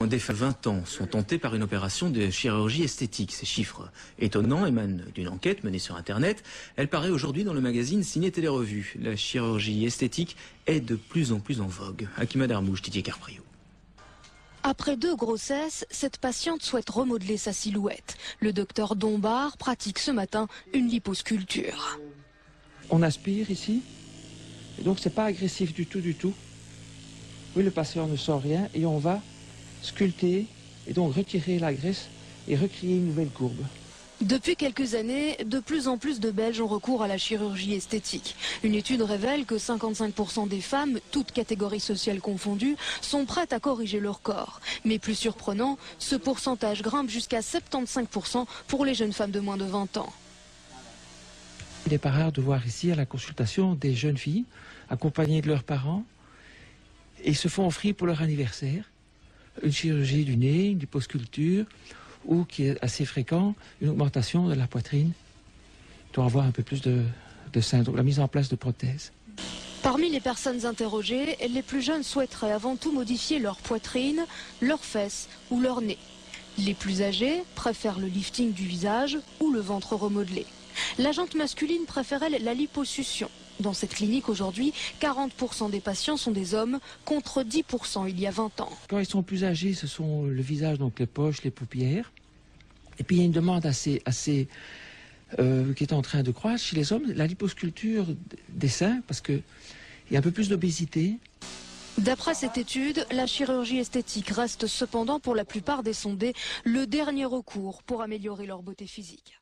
Des femmes de 20 ans sont tentées par une opération de chirurgie esthétique. Ces chiffres étonnants émanent d'une enquête menée sur Internet. Elle paraît aujourd'hui dans le magazine Ciné Télé Revue. La chirurgie esthétique est de plus en plus en vogue. Hakima Darmouche, Didier Carprio. Après 2 grossesses, cette patiente souhaite remodeler sa silhouette. Le docteur Dombard pratique ce matin une liposculpture. On aspire ici, et donc c'est pas agressif du tout. Oui, le patient ne sent rien et on va sculpter et donc retirer la graisse et recréer une nouvelle courbe. Depuis quelques années, de plus en plus de Belges ont recours à la chirurgie esthétique. Une étude révèle que 55% des femmes, toutes catégories sociales confondues, sont prêtes à corriger leur corps. Mais plus surprenant, ce pourcentage grimpe jusqu'à 75% pour les jeunes femmes de moins de 20 ans. Il n'est pas rare de voir ici à la consultation des jeunes filles accompagnées de leurs parents et se font offrir pour leur anniversaire une chirurgie du nez, une liposculpture ou, qui est assez fréquent, une augmentation de la poitrine pour avoir un peu plus de sein, donc la mise en place de prothèses. Parmi les personnes interrogées, les plus jeunes souhaiteraient avant tout modifier leur poitrine, leurs fesses ou leur nez. Les plus âgés préfèrent le lifting du visage ou le ventre remodelé. La jante masculine préfère elle la liposuction. Dans cette clinique aujourd'hui, 40% des patients sont des hommes contre 10% il y a 20 ans. Quand ils sont plus âgés, ce sont le visage, donc les poches, les paupières. Et puis il y a une demande qui est en train de croître chez les hommes, la liposculpture des seins, parce qu'il y a un peu plus d'obésité. D'après cette étude, la chirurgie esthétique reste cependant pour la plupart des sondés le dernier recours pour améliorer leur beauté physique.